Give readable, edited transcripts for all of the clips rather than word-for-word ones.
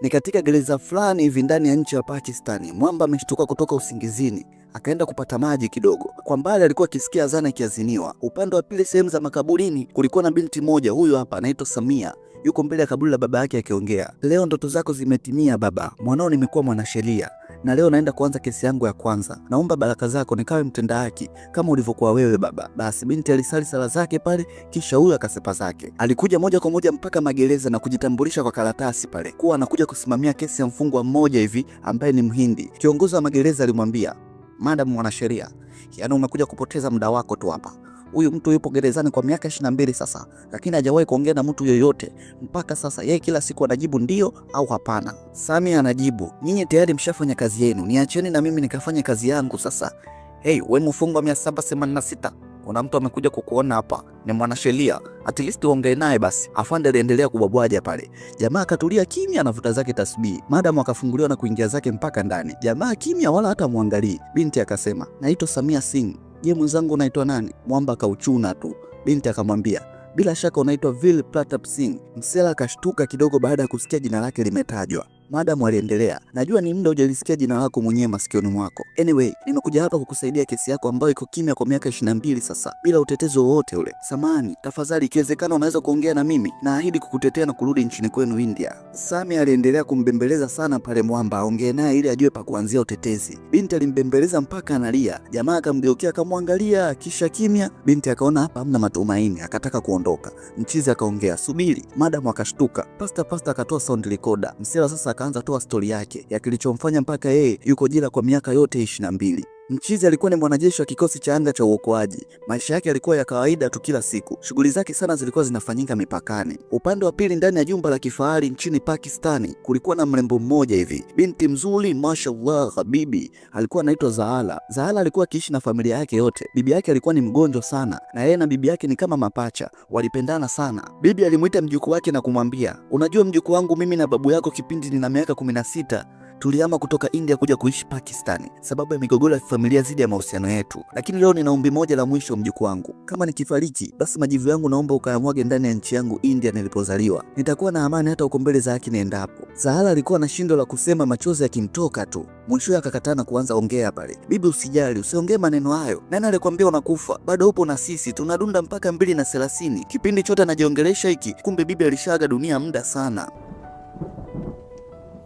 Ni katika gereza fulani hivi ndani ya nchi ya Pakistani. Mwamba ameshtuka kutoka usingizini, akaenda kupata maji kidogo. Kwa mbali alikuwa akisikia azana ikiaziniwa. Upande wa pili, sehemu za makaburini, kulikuwa na binti moja, huyu hapa anaitwa Samia. Yuko mbele ya kaburi la baba yake akiongea. Leo ndoto zako zimetimia baba, mwanao nimekuwa mwanasheria na leo naenda kuanza kesi yangu ya kwanza. Naomba baraka zako nikawe mtenda haki kama ulivyokuwa wewe baba. Basi binti alisali sala zake pale, kisha huyu akasepa zake. Alikuja moja kwa moja mpaka magereza na kujitambulisha kwa karatasi pale kuwa anakuja kusimamia kesi ya mfungwa mmoja hivi ambaye ni Mhindi. Kiongozi wa magereza alimwambia, "Madam mwanasheria, yaani umekuja kupoteza muda wako tu hapa. Huyu mtu yupo gerezani kwa miaka 22 sasa, lakini hajawahi kuongea na mtu yoyote mpaka sasa. Yeye kila siku anajibu ndio au hapana." Samia anajibu, "Nyinyi tayari mshafanya kazi yenu, niacheni na mimi nikafanya kazi yangu sasa." "Hey, wewe mfungwa 786, kuna mtu amekuja kukuona hapa, ni mwanasheria, at least uongee naye basi." Afande aliendelea kubwabwaja pale. Jamaa akatulia kimya, anavuta zake tasbihi. Madam akafunguliwa na kuingia zake mpaka ndani. Jamaa kimya, wala hata muangalie. Binti akasema, "Naitwa Samia Singh." "Je, mwenzangu unaitwa nani?" Mwamba akauchuna tu. Binti akamwambia, "Bila shaka unaitwa Vil Pratap Singh." Msela akashtuka kidogo baada ya kusikia jina lake limetajwa. Madam aliendelea, "Najua ni muda hujalisikia jina lako mwenyewe masikioni mwako. Anyway, nimekuja hapa kukusaidia kesi yako ambayo iko kimya kwa miaka 22 sasa bila utetezo wowote ule. Samahani, tafadhali ikiwezekana unaweza kuongea na mimi, naahidi kukutetea na kurudi nchini kwenu India." Samia aliendelea kumbembeleza sana pale Mwamba aongee naye ili ajue pa kuanzia utetezi. Binti alimbembeleza mpaka analia. Jamaa akamgeukia akamwangalia kisha kimya. Binti akaona hapa hamna matumaini, akataka kuondoka. Mchizi akaongea, "Subiri." Madam akashtuka. Pasta akatoa sound recorder. Msela sasa akaanza toa stori yake ya kilichomfanya mpaka yeye yuko jela kwa miaka yote 22. Mchizi alikuwa ni mwanajeshi wa kikosi cha anga cha uokoaji. Maisha yake yalikuwa ya kawaida tu kila siku. Shughuli zake sana zilikuwa zinafanyika mipakani. Upande wa pili, ndani ya jumba la kifahari nchini Pakistani, kulikuwa na mrembo mmoja hivi. Binti mzuri, mashallah, habibi. Alikuwa anaitwa Zahala. Zahala alikuwa akiishi na familia yake yote. Bibi yake alikuwa ni mgonjwa sana na yeye na bibi yake ni kama mapacha. Walipendana sana. Bibi alimuita mjukuu wake na kumwambia, "Unajua mjukuu wangu, mimi na babu yako kipindi nina miaka 16 tulihama kutoka India kuja kuishi Pakistani sababu ya migogoro ya familia zidi ya mahusiano yetu. Lakini leo nina ombi moja la mwisho mjukuu wangu. Kama nikifariki, basi majivu yangu naomba ukayamwage ndani ya nchi yangu India nilipozaliwa. Nitakuwa na amani hata uko mbele za haki niendapo." Zahala alikuwa na shindo la kusema, machozi yakimtoka tu. Mwisho akakataa na kuanza ongea pale. "Bibi usijali, usiongee maneno hayo. Nani alikwambia unakufa? Bado upo na sisi, tunadunda mpaka 2030. Kipindi chote anajiongelesha hiki, kumbe bibi alishaga dunia muda sana."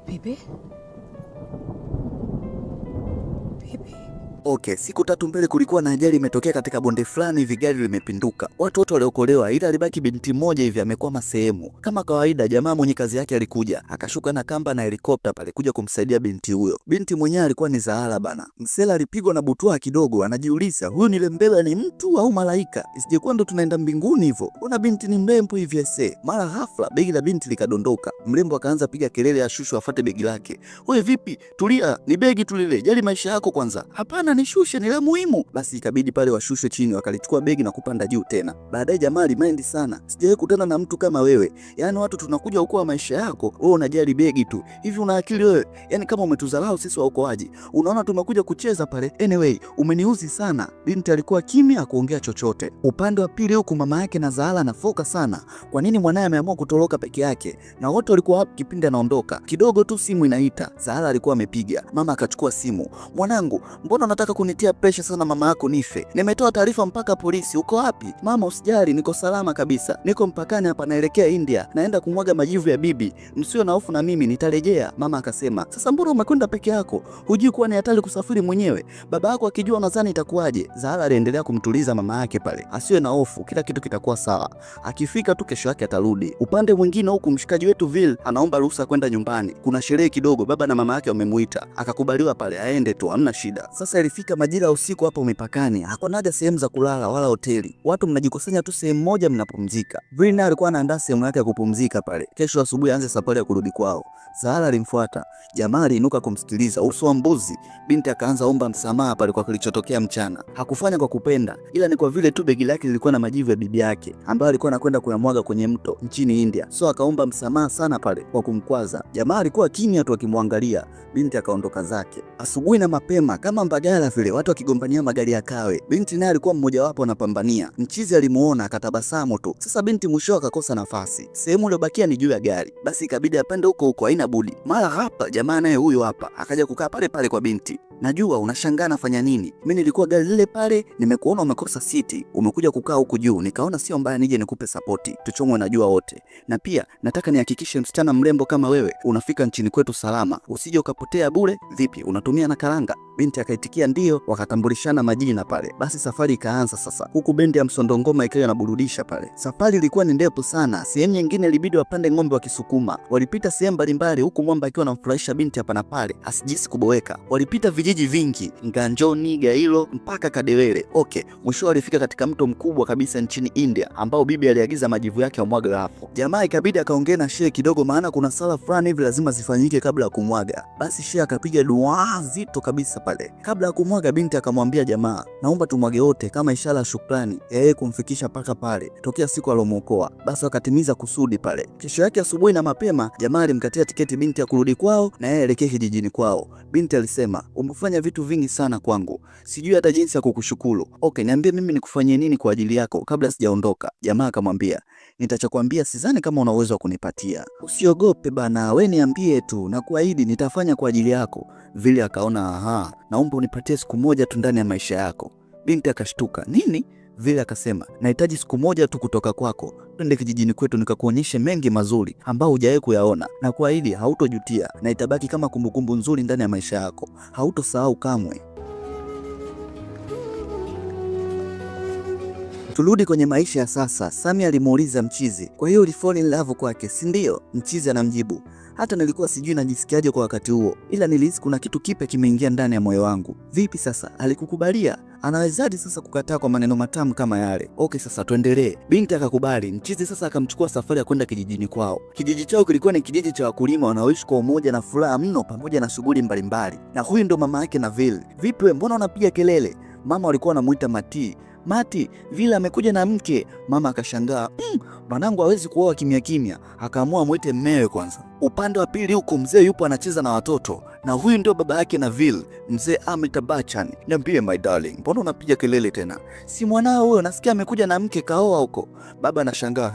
Bibi? Okay, siku 3 mbele kulikuwa na ajali imetokea katika bonde fulani hivi, gari limepinduka. Watu wote waliokolewa ila alibaki binti mmoja hivi amekwama sehemu. Kama kawaida, jamaa mwenye kazi yake alikuja, akashuka na kamba na helikopta pale kuja kumsaidia binti huyo. Binti mwenyewe alikuwa ni Zahala bana. Msela alipigwa na butwaa kidogo, anajiuliza, huyu nilembeba ni mtu au malaika? Isijekuwa ndo tunaenda mbinguni hivyo. Mbona binti ni mrembo hivi ese? Mara ghafla begi la binti likadondoka. Mrembo akaanza piga kelele ashushu afuate begi lake. "Wewe vipi? Tulia, ni begi tu lile. Jali maisha yako kwanza." "Hapana, nishushe, ni la muhimu." Basi ikabidi pale washushe chini, wakalichukua begi na kupanda juu tena. Baadaye jamaa alimaindi sana, "Sijawahi kutana na mtu kama wewe. Yaani watu tunakuja ukoa maisha yako, wewe unajali begi tu. Hivi una akili wewe? Yaani kama umetudharau sisi waokoaji. Unaona tumekuja kucheza pale. Anyway, umeniuzi sana." Binti alikuwa kimya kuongea chochote. Upande wa pili huku mama yake na Zahala anafoka sana. Kwa nini mwanae ameamua kutoroka peke yake? Na wote walikuwa hapo kipindi anaondoka. Kidogo tu simu inaita. Zahala alikuwa amepiga. Mama akachukua simu. "Mwanangu, mbona unataka kunitia pressure sana mama yako nife? Nimetoa taarifa mpaka polisi. Uko wapi?" "Mama usijali, niko salama kabisa. Niko mpakani hapa naelekea India. Naenda kumwaga majivu ya bibi. Msio na hofu na mimi nitarejea." Mama akasema, "Sasa mbona umekwenda peke yako? Hujui kuwa ni hatari kusafiri mwenyewe? Baba yako akijua nadhani itakuwaje?" Zahala aliendelea kumtuliza mama yake pale. "Asiwe na hofu, kila kitu kitakuwa sawa. Akifika tu kesho yake atarudi." Upande mwingine huku mshikaji wetu Vil anaomba ruhusa kwenda nyumbani. Kuna sherehe kidogo, baba na mama yake wamemuita. Akakubaliwa pale aende tu, hamna shida. Sasa ilifika majira ya usiku hapo mipakani. Hakuna haja sehemu za kulala wala hoteli. Watu mnajikusanya tu sehemu moja mnapumzika. Vil naye alikuwa anaandaa sehemu yake ya kupumzika pale. Kesho asubuhi aanze safari ya kurudi kwao. Zahala alimfuata. Jamaa aliinuka kumsikiliza. Uso wa mbuzi. Binti akaanza omba msamaha pale kwa kilichotokea mchana. Hakufanya kwa kupenda, ila ni kwa vile tu begi lake lilikuwa na majivu ya bibi yake ambayo alikuwa anakwenda kuyamwaga kwenye mto nchini India. So akaomba msamaha sana pale kwa kumkwaza. Jamaa alikuwa kimya tu akimwangalia. Binti akaondoka zake. Asubuhi na mapema kama Mbagala daladala vile watu wakigombania magari ya kawe. Binti naye alikuwa mmoja wapo anapambania. Mchizi alimuona akatabasamu tu. Sasa binti mwisho akakosa nafasi. Sehemu iliyobakia ni juu ya gari. Basi ikabidi apande huko, haina budi. Mara hapa jamaa naye huyo hapa akaja kukaa pale pale kwa binti. Najua unashangaa nafanya nini. Mimi nilikuwa gari lile pale, nimekuona umekosa siti, umekuja kukaa huku juu. Nikaona sio mbaya nije nikupe support. Tuchomwe na jua wote. Na pia nataka nihakikishe msichana mrembo kama wewe unafika nchini kwetu salama. Usije ukapotea bure. Vipi, unatumia na karanga? Binti akaitikia ndio, wakatambulishana majina pale. Basi safari ikaanza sasa. Huku bendi ya msondongoma ikawa inaburudisha pale. Safari ilikuwa ni ndefu sana. Sehemu nyingine ilibidi wapande ng'ombe wa Kisukuma. Walipita sehemu mbalimbali huku mwamba akiwa anamfurahisha binti hapa na pale, asijisi kuboeka. Walipita vijiji vingi, Nganjoni, Gairo mpaka Kadewere. Mwisho walifika katika mto mkubwa kabisa nchini India ambao bibi aliagiza majivu yake wamwaga hapo. Jamaa ikabidi akaongea na shehe kidogo, maana kuna sala fulani hivi lazima zifanyike kabla ya kumwaga. Basi shehe akapiga dua zito kabisa pale. Kabla ya kumwaga binti akamwambia jamaa, naomba tumwage wote kama ishara ya shukrani ya yeye kumfikisha paka pale tokea siku alomuokoa. Basi wakatimiza kusudi pale. Kesho yake asubuhi na mapema jamaa alimkatia tiketi binti ya kurudi kwao na yeye elekee kijijini kwao. Binti alisema, umefanya vitu vingi sana kwangu, sijui hata jinsi ya kukushukuru. Niambie mimi nikufanyie nini kwa ajili yako kabla sijaondoka. Jamaa akamwambia, nitachokuambia sidhani kama una uwezo wa kunipatia. Usiogope bana, we niambie tu na kuahidi nitafanya kwa ajili yako. Vile akaona naomba unipatie siku moja tu ndani ya maisha yako. Binti akashtuka, nini? Vile akasema, nahitaji siku moja tu kutoka kwako. Twende kijijini kwetu nikakuonyeshe mengi mazuri ambao hujawahi kuyaona, na kuahidi hautojutia na itabaki kama kumbukumbu nzuri ndani ya maisha yako. Hautosahau kamwe. Turudi kwenye maisha ya sasa. Sami alimuuliza mchizi, kwa hiyo ulifall in love kwake, si ndio? Mchizi anamjibu, hata nilikuwa sijui najisikiaje kwa wakati huo, ila nilihisi kuna kitu kipya kimeingia ndani ya moyo wangu. Vipi sasa, alikukubalia? Anawezaje sasa kukataa kwa maneno matamu kama yale? Sasa tuendelee. Binti akakubali. Mchizi sasa akamchukua safari ya kwenda kijijini kwao. Kijiji chao kilikuwa ni kijiji cha wakulima wanaoishi kwa umoja na furaha mno pamoja na shughuli mbalimbali. Na huyu ndo mama yake Naville. Vipi wewe, mbona unapiga kelele? Mama walikuwa wanamuita Mati, vile amekuja na mke. Mama akashangaa, mwanangu hawezi kuoa kimya kimya. Akaamua muite mmewe kwanza. Upande wa pili huko mzee yupo anacheza na watoto, na huyu ndio baba yake Naville, mzee Amitabh Bachchan. Niambie my darling, mbona unapiga kelele tena? Si mwanao huyo, nasikia amekuja na mke kaoa huko. Baba anashangaa,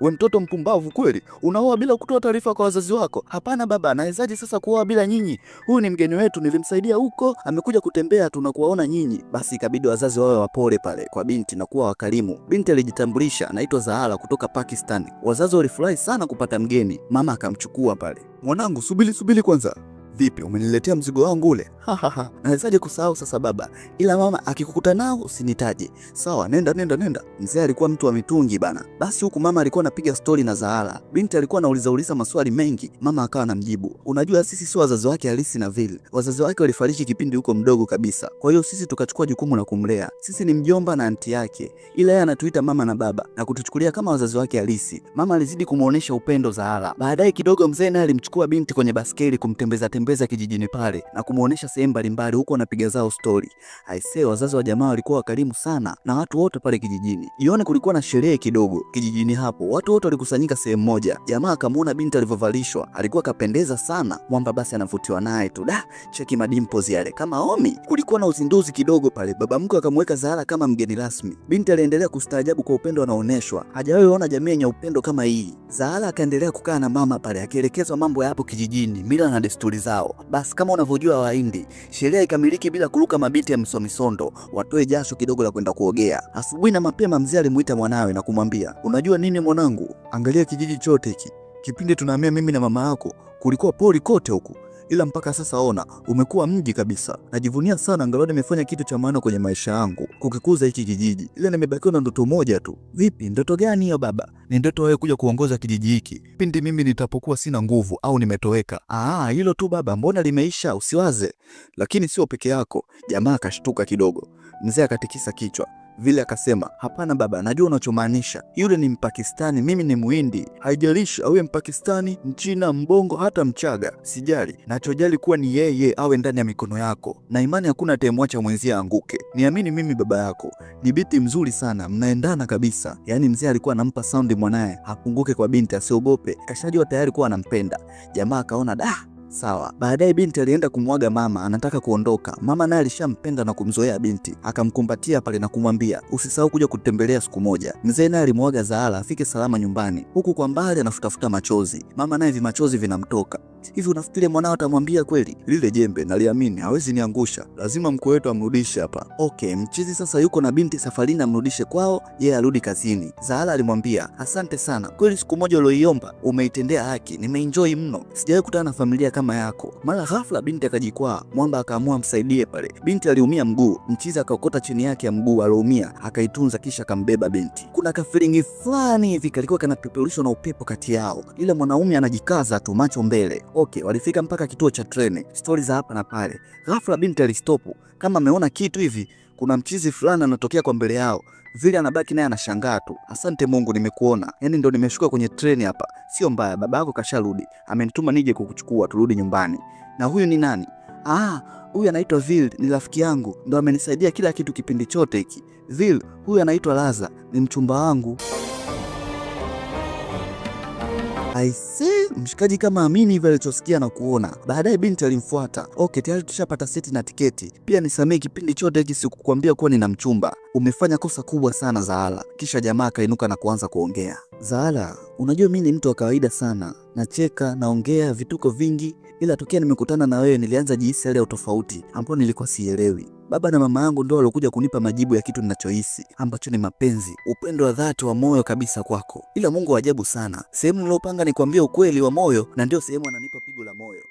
we mtoto mpumbavu kweli, unaoa bila kutoa taarifa kwa wazazi wako? Hapana baba, anawezaje sasa kuoa bila nyinyi? Huyu ni mgeni wetu, nilimsaidia huko, amekuja kutembea tu na kuwaona nyinyi. Basi ikabidi wazazi wawe wapole pale kwa binti na kuwa wakarimu. Binti alijitambulisha, anaitwa Zahara kutoka Pakistan. Wazazi walifurahi sana kupata mgeni. Mama akamchukua pale. Mwanangu, subiri kwanza. Vipi, umeniletea mzigo wangu ule? Nawezaje kusahau sasa baba? Ila mama akikukuta nao usinitaje. Sawa, nenda. Mzee alikuwa mtu wa mitungi bana. Basi huku mama alikuwa anapiga stori na Zahara. Binti alikuwa anauliza maswali mengi. Mama akawa anamjibu, unajua sisi sio wazazi wake halisi Naville. Wazazi wake walifariki kipindi huko mdogo kabisa. Kwa hiyo sisi tukachukua jukumu la kumlea. Sisi ni mjomba na anti yake. Ila yeye anatuita mama na baba na kutuchukulia kama wazazi wake halisi. Mama alizidi kumuonesha upendo Zahara. Baadaye kidogo mzee naye alimchukua binti kwenye baskeli kumtembeza kijijini pale na kumuonesha sehemu mbalimbali huko anapiga zao story. Aisee, wazazi wa jamaa walikuwa wakarimu sana na watu wote pale kijijini. Jioni kulikuwa na sherehe kidogo kijijini hapo. Watu wote walikusanyika sehemu moja. Jamaa akamuona binti alivyovalishwa, alikuwa kapendeza sana. Mwamba basi anavutiwa naye tu. Cheki madimples yale kama Omi. Kulikuwa na uzinduzi kidogo pale. Baba mkwe akamweka Zahara kama mgeni rasmi. Binti aliendelea kustaajabu kwa upendo anaooneshwa. Hajawahi kuona jamii yenye upendo kama hii. Zahara akaendelea kukaa na mama pale akielekezwa mambo ya hapo kijijini, mila na desturi zao. Basi kama unavyojua Wahindi, sherehe ikamiliki bila kuruka mabiti ya msomisondo, watoe jasho kidogo la kwenda kuogea. Asubuhi na mapema mzee alimuita mwanawe na kumwambia, unajua nini mwanangu? Angalia kijiji chote hiki. Kipindi tunahamia mimi na mama yako, kulikuwa pori kote huku. Ila mpaka sasa ona, umekuwa mji kabisa. Najivunia sana angalau nimefanya kitu cha maana kwenye maisha yangu, kukikuza hiki kijiji. Ila nimebakiwa na ndoto moja tu. Vipi, ndoto gani hiyo baba? Ni ndoto wewe kuja kuongoza kijiji hiki pindi mimi nitapokuwa sina nguvu au nimetoweka. Hilo tu baba, mbona limeisha, usiwaze. Lakini sio peke yako. Jamaa akashtuka kidogo. Mzee akatikisa kichwa. Vile akasema, hapana baba, najua unachomaanisha. Yule ni Mpakistani, mimi ni Muhindi. Haijalishi awe Mpakistani, Mchina, Mbongo, hata Mchaga. Sijali, nachojali kuwa ni yeye awe ndani ya mikono yako. Na imani hakuna atemwacha mwenzie anguke. Niamini mimi baba yako. Ni binti mzuri sana, mnaendana kabisa. Yaani mzee alikuwa anampa saundi mwanae, hapunguke kwa binti, asiogope. Kashajua tayari kuwa anampenda. Jamaa akaona Sawa. Baadaye binti alienda kumwaga mama, anataka kuondoka. Mama naye alishampenda na kumzoea binti, akamkumbatia pale na kumwambia usisahau kuja kutembelea siku moja. Mzee naye alimwaga Zahara afike salama nyumbani, huku kwa mbali anafutafuta machozi. Mama naye vimachozi vinamtoka. Hivi unafikiri mwanao atamwambia kweli? Lile jembe naliamini hawezi niangusha, lazima mkwe wetu amrudishe hapa. Okay, mchizi sasa yuko na binti safarini amrudishe kwao, yeye arudi kazini. Zahara alimwambia asante sana, kweli siku moja ulioiomba umeitendea haki, nimeenjoy mno, sijawahi kutana na familia kama yako. Mara ghafla binti akajikwaa, mwamba akaamua msaidie pale. Binti aliumia mguu, mchizi akaokota chini yake ya mguu aliumia, akaitunza kisha akambeba binti. Kuna kafilingi fulani hivi kalikuwa kanapeperushwa na upepo kati yao, ila mwanaume anajikaza tu, macho mbele. Okay, walifika mpaka kituo cha treni, stori za hapa na pale. Ghafla binti alistopu kama ameona kitu hivi, kuna mchizi fulani anatokea kwa mbele yao. Vile anabaki naye anashangaa tu. Asante Mungu nimekuona. Yaani ndo nimeshuka kwenye treni hapa. Sio mbaya, baba yako kasharudi. Amenituma nije kukuchukua turudi nyumbani. Na huyu ni nani? Huyu anaitwa Vil, ni rafiki yangu. Ndo amenisaidia kila kitu kipindi chote hiki. Vil, huyu anaitwa Laza, ni mchumba wangu. Aisee, mshikaji kama amini hivi alichosikia na kuona. Baadaye binti alimfuata. Okay, tayari tushapata seti na tiketi. Pia nisamee kipindi chote hiki sikukwambia kuwa nina mchumba. Umefanya kosa kubwa sana Zahara. Kisha jamaa akainuka na kuanza kuongea. Zahara, unajua mimi ni mtu wa kawaida sana. Nacheka, naongea vituko vingi, ila tokea nimekutana na wewe nilianza jihisi hali ya utofauti ambapo nilikuwa sielewi. Baba na mama yangu ndio walikuja kunipa majibu ya kitu ninachohisi, ambacho ni mapenzi, upendo wa dhati wa moyo kabisa kwako. Ila Mungu wa ajabu sana. Sehemu nilopanga nikwambie ukweli wa moyo na ndio sehemu ananipa pigo la moyo.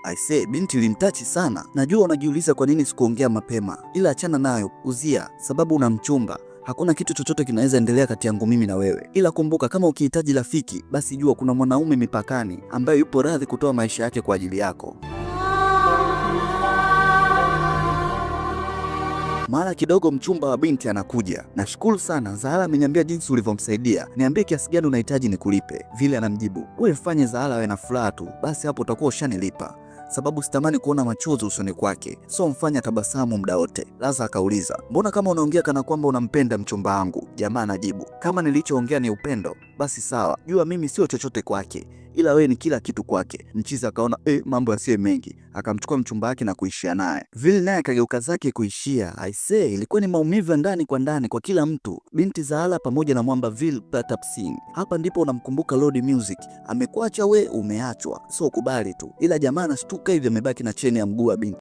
I say, binti ilimtachi sana. Najua unajiuliza kwa nini sikuongea mapema. Ila achana nayo, uzia, sababu una mchumba. Hakuna kitu chochote kinaweza endelea kati yangu mimi na wewe. Ila kumbuka kama ukihitaji rafiki, basi jua kuna mwanaume mipakani ambaye yupo radhi kutoa maisha yake kwa ajili yako. Mara kidogo mchumba wa binti anakuja. Nashukuru sana, Zahara ameniambia jinsi ulivyomsaidia. Niambie kiasi gani unahitaji nikulipe. Vile anamjibu, wewe fanye Zahara awe na furaha tu, basi hapo utakuwa ushanilipa. Sababu sitamani kuona machozi usoni kwake. So mfanya tabasamu muda wote. Laza akauliza, mbona kama unaongea kana kwamba unampenda mchumba wangu? Jamaa anajibu, kama nilichoongea ni upendo, basi sawa. Jua mimi sio chochote kwake, ila wewe ni kila kitu kwake. Mchizi akaona mambo yasiyo mengi, akamchukua mchumba wake na kuishia naye. Vile naye akageuka zake kuishia. I say, ilikuwa ni maumivu ndani kwa ndani kwa kila mtu. Binti Zahara pamoja na mwamba Vil Pratap Singh. Hapa ndipo unamkumbuka Lord Music. Amekuacha we umeachwa. So kubali tu. Ila jamaa anashtuka hivi amebaki na cheni ya mguu wa binti.